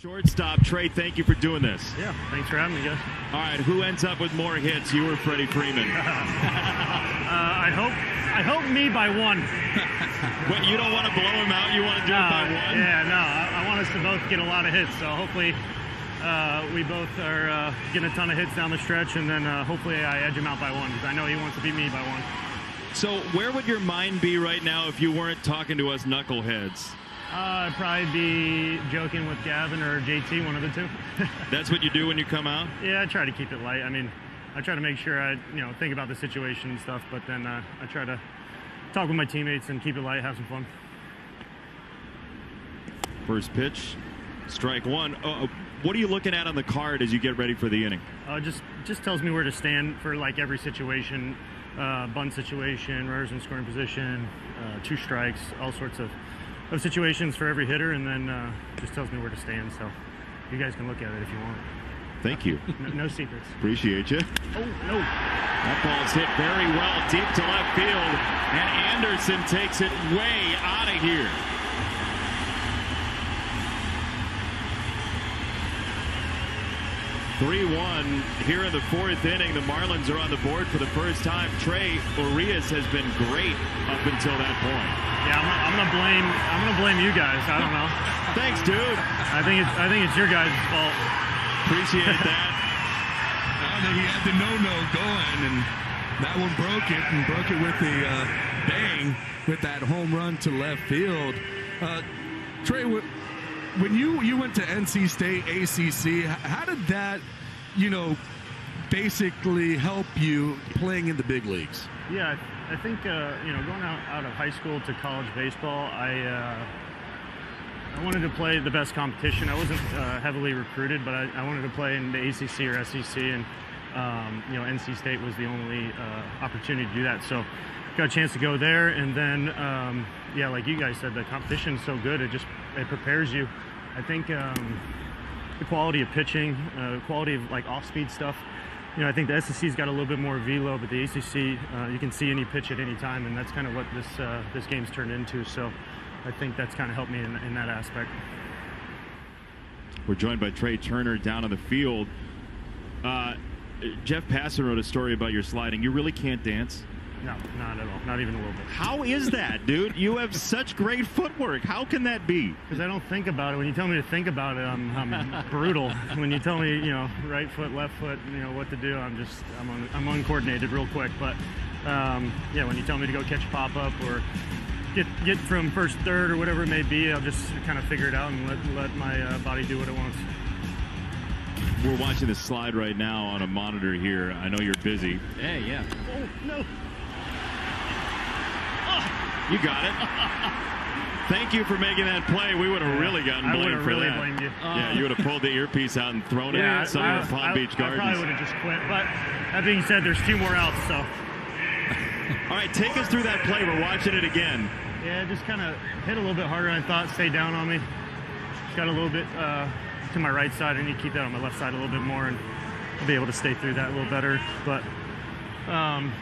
Shortstop, Trey, thank you for doing this. Yeah, thanks for having me, guys. All right, who ends up with more hits, you or Freddie Freeman? I hope me by one. Wait, you don't want to blow him out? You want to do it by one? Yeah, no. I want us to both get a lot of hits, so hopefully we both are getting a ton of hits down the stretch, and then hopefully I edge him out by one, because I know he wants to beat me by one. So where would your mind be right now if you weren't talking to us knuckleheads? I'd probably be joking with Gavin or JT, one of the two. That's what you do when you come out? Yeah, I try to keep it light. I mean, I try to make sure I, think about the situation and stuff, but then I try to talk with my teammates and keep it light, have some fun. First pitch, strike one. What are you looking at on the card as you get ready for the inning? Just tells me where to stand for like every situation, bunt situation, runners in scoring position, 2 strikes, all sorts of situations for every hitter, and then just tells me where to stand. So you guys can look at it if you want. Thank you. No secrets. Appreciate you. Oh, no. That ball's hit very well deep to left field, and Anderson takes it way out of here. (3-1) here in the 4th inning. The Marlins are on the board for the first time. Trey Urias has been great up until that point. Yeah, I'm gonna blame you guys. I don't know. Thanks, dude. I think it's your guys' fault. Appreciate that. I think he had the no going, and that one broke it with the bang with that home run to left field. Trey, when you went to NC State ACC, how did that, basically help you playing in the big leagues? Yeah, I think going out of high school to college baseball, I wanted to play the best competition. I wasn't heavily recruited, but I wanted to play in the ACC or SEC, and NC State was the only opportunity to do that. So got a chance to go there, and then yeah, like you guys said, the competition's so good, it prepares you. I think the quality of pitching, quality of like off-speed stuff. I think the SEC's got a little bit more velo, but the ACC, you can see any pitch at any time, and that's kind of what this game's turned into. So I think that's kind of helped me in that aspect. We're joined by Trea Turner down on the field. Jeff Passan wrote a story about your sliding. You really can't dance? No, not at all. Not even a little bit. How is that, dude? You have such great footwork. How can that be? Because I don't think about it. When you tell me to think about it, I'm brutal. When you tell me, right foot, left foot, what to do, I'm uncoordinated real quick. But yeah, when you tell me to go catch a pop-up or get from first, third, or whatever it may be, I'll just kind of figure it out and let my body do what it wants. We're watching this slide right now on a monitor here. I know you're busy. Hey, yeah. Oh, no. You got it. Thank you for making that play. We would have really gotten blamed for really that. Blamed you. Yeah, you would have pulled the earpiece out and thrown it at some of the Palm Beach Gardens. I probably would have just quit. But that being said, there's 2 more outs, so. All right, take us through that play. We're watching it again. Yeah, just kind of hit a little bit harder than I thought. Stayed down on me. Just got a little bit to my right side. I need to keep that on my left side a little bit more, and I'll be able to stay through that a little better. But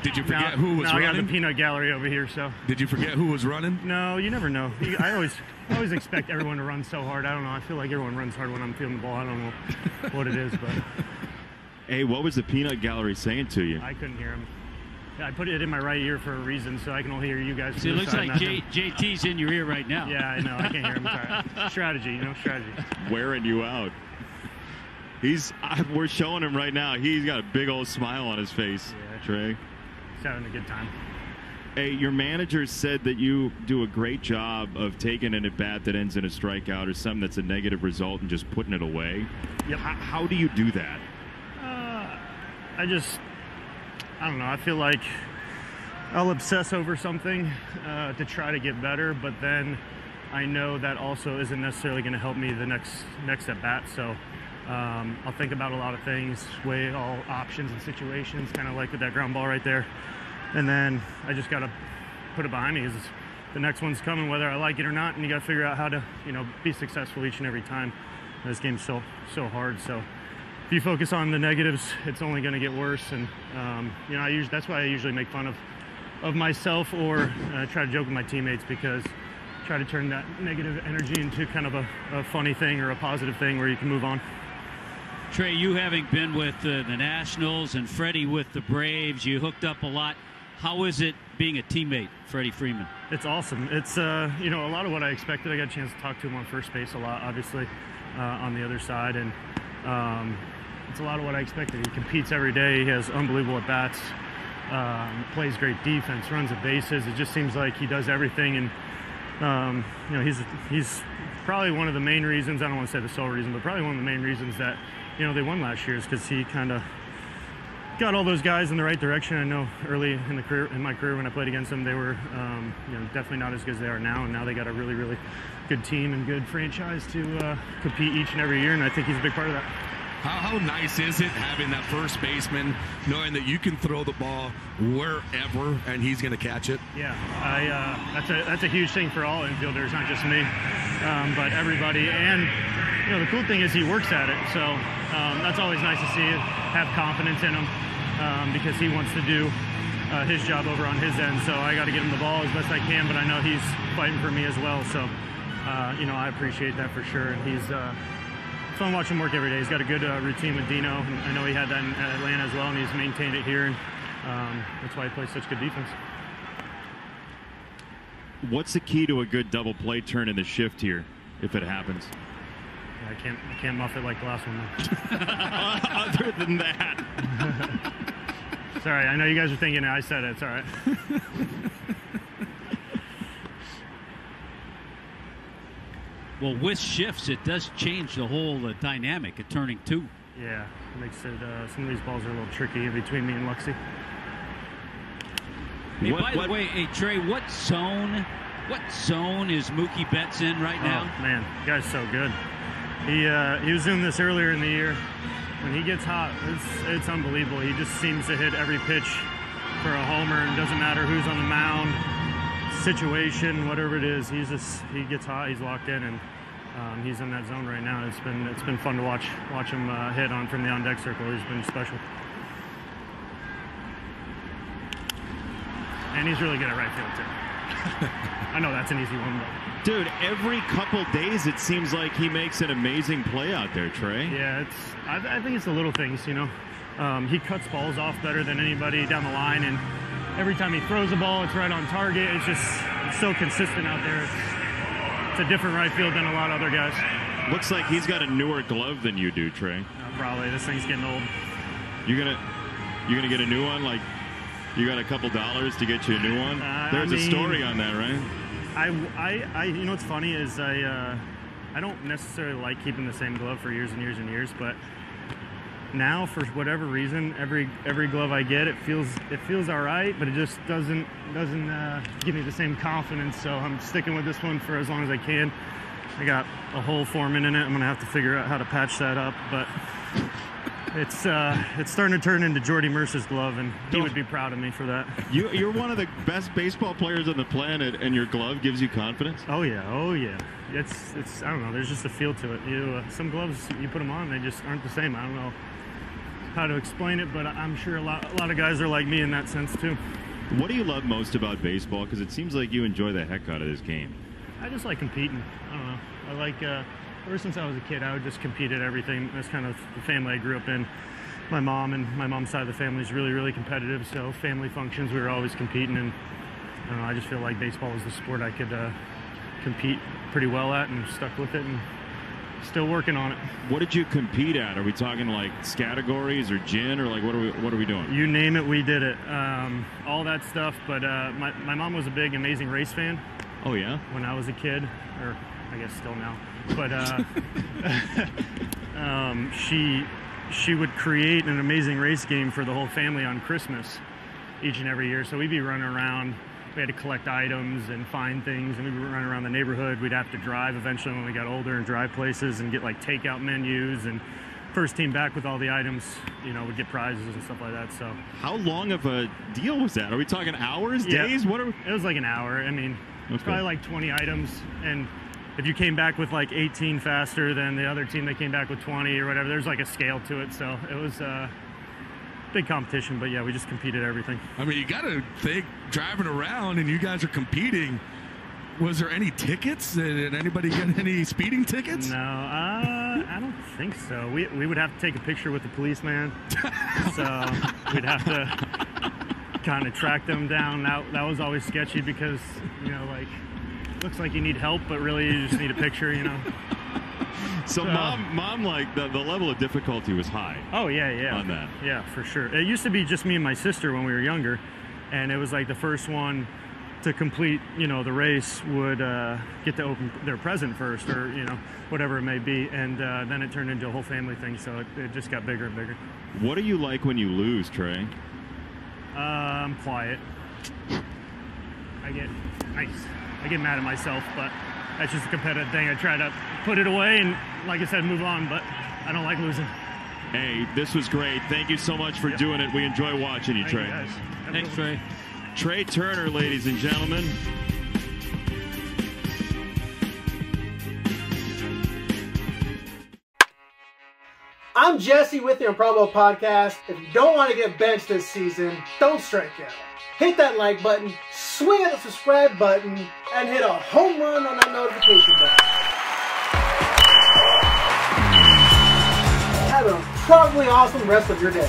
did you forget who was running? I got the peanut gallery over here, so. Did you forget who was running? No, you never know. I always expect everyone to run so hard. I don't know. I feel like everyone runs hard when I'm fielding the ball. I don't know what it is, but. Hey, what was the peanut gallery saying to you? I couldn't hear him. Yeah, I put it in my right ear for a reason, so I can only hear you guys. See, it looks like JT's in your ear right now. Yeah, I know. I can't hear him. Sorry. Strategy, strategy. Wearing you out. We're showing him right now. He's got a big old smile on his face, yeah. Trey. He's having a good time. Hey, your manager said that you do a great job of taking an at-bat that ends in a strikeout or something that's a negative result and just putting it away. Yep. How do you do that? I don't know. I feel like I'll obsess over something to try to get better, but then I know that also isn't necessarily going to help me the next at-bat. So I'll think about a lot of things, weigh all options and situations, kind of like with that ground ball right there. And then I just got to put it behind me because the next one's coming whether I like it or not, and you got to figure out how to, be successful each and every time. And this game's so hard, so if you focus on the negatives, it's only going to get worse. And that's why I usually make fun of myself or try to joke with my teammates, because try to turn that negative energy into kind of a funny thing or a positive thing where you can move on. Trey, you having been with the Nationals and Freddie with the Braves, you hooked up a lot. How is it being a teammate, Freddie Freeman? It's awesome. It's you know, a lot of what I expected. I got a chance to talk to him on first base a lot, obviously, on the other side, and it's a lot of what I expected. He competes every day. He has unbelievable at bats. Plays great defense, runs the bases. It just seems like he does everything, and you know, he's probably one of the main reasons. I don't want to say the sole reason, but probably one of the main reasons that, you know, they won last year, is because he kind of got all those guys in the right direction. I know early in my career when I played against them, they were you know, definitely not as good as they are now, and now they got a really, really good team and good franchise to compete each and every year, and I think he's a big part of that. How nice is it having that first baseman, knowing that you can throw the ball wherever and he's going to catch it? Yeah, that's a huge thing for all infielders, not just me, but everybody. And you know, the cool thing is he works at it, so that's always nice to see it. Have confidence in him because he wants to do his job over on his end. So I got to get him the ball as best I can, but I know he's fighting for me as well. So you know, I appreciate that for sure. And he's it's fun watching him work every day. He's got a good routine with Dino, and I know he had that in Atlanta as well, and he's maintained it here, and that's why he plays such good defense. What's the key to a good double play turn in the shift here, if it happens? Yeah, I can't muff it like the last one, though. Other than that. Sorry, I know you guys are thinking I said it. It's all right. Well, with shifts, it does change the whole dynamic of turning two. Yeah, it makes it, some of these balls are a little tricky in between me and Luxie. Hey, by the way, hey, Trey, what zone is Mookie Betts in right now? Oh, man, the guy's so good. He was doing this earlier in the year. When he gets hot, it's unbelievable. He just seems to hit every pitch for a homer, and it doesn't matter who's on the mound, situation, whatever it is. He gets hot, he's locked in, and he's in that zone right now. It's been fun to watch him hit on from the on deck circle. He's been special, and he's really good at right field too. I know that's an easy one, but dude, every couple days it seems like he makes an amazing play out there, Trey. Yeah, I think it's the little things, you know. He cuts balls off better than anybody down the line, and every time he throws a ball, it's right on target. It's so consistent out there. It's a different right field than a lot of other guys. Looks like he's got a newer glove than you do, Trey. Probably. This thing's getting old. You gonna get a new one? Like, you got a couple dollars to get you a new one? There's a story on that, right? You know what's funny is I don't necessarily like keeping the same glove for years and years and years, but now, for whatever reason, every glove I get, it feels all right, but it just doesn't give me the same confidence. So I'm sticking with this one for as long as I can. I got a hole forming in it. I'm gonna have to figure out how to patch that up, but it's starting to turn into Jordy Mercer's glove, and he would be proud of me for that. You're one of the best baseball players on the planet, and your glove gives you confidence? Oh yeah. It's I don't know. There's just a feel to it. Some gloves, you put them on, they just aren't the same. I don't know how to explain it, but I'm sure a lot of guys are like me in that sense too. What do you love most about baseball? Because it seems like you enjoy the heck out of this game. I just like competing. I don't know. I like ever since I was a kid, I would just compete at everything. That's kind of the family I grew up in. My mom's side of the family is really, really competitive. So family functions, we were always competing, and I don't know. I just feel like baseball was the sport I could compete pretty well at, and stuck with it, and still working on it. What did you compete at? Are we talking like categories or gin, or like what are we doing? You name it, we did it. All that stuff. But my mom was a big Amazing Race fan. Oh yeah. When I was a kid, or I guess still now. But she would create an Amazing Race game for the whole family on Christmas each and every year. So we'd be running around. We had to collect items and find things, and we'd be running around the neighborhood. We'd have to drive eventually when we got older and drive places and get like takeout menus, and first team back with all the items, you know, would get prizes and stuff like that. So how long of a deal was that? Are we talking hours, days? What it was like an hour. I mean, it's probably like 20 items, and if you came back with like 18 faster than the other team that came back with 20 or whatever, there's like a scale to it. So it was big competition, but yeah, we just competed everything. I mean, you got to think, driving around and you guys are competing, Was there any tickets? Did anybody get any speeding tickets? No, I don't think so. We would have to take a picture with the policeman, so we'd have to kind of track them down. That was always sketchy because, you know, like, looks like you need help, but really you just need a picture, you know. So mom, like the level of difficulty was high. Oh yeah. On that. Yeah, for sure. It used to be just me and my sister when we were younger, and it was like the first one to complete, you know, the race would get to open their present first, or, you know, whatever it may be, and then it turned into a whole family thing, so it just got bigger and bigger. What are you like when you lose, Trey? I'm quiet. I get mad at myself, but that's just a competitive thing. I try to put it away and, like I said, move on, but I don't like losing. Hey, this was great. Thank you so much for doing it. We enjoy watching you, Trey. Thanks, Trey. Trea Turner, ladies and gentlemen. I'm Jesse with the Improbable podcast. If you don't want to get benched this season, don't strike out. Hit that like button, swing at the subscribe button, and hit a home run on that notification bell. Have a probably awesome rest of your day.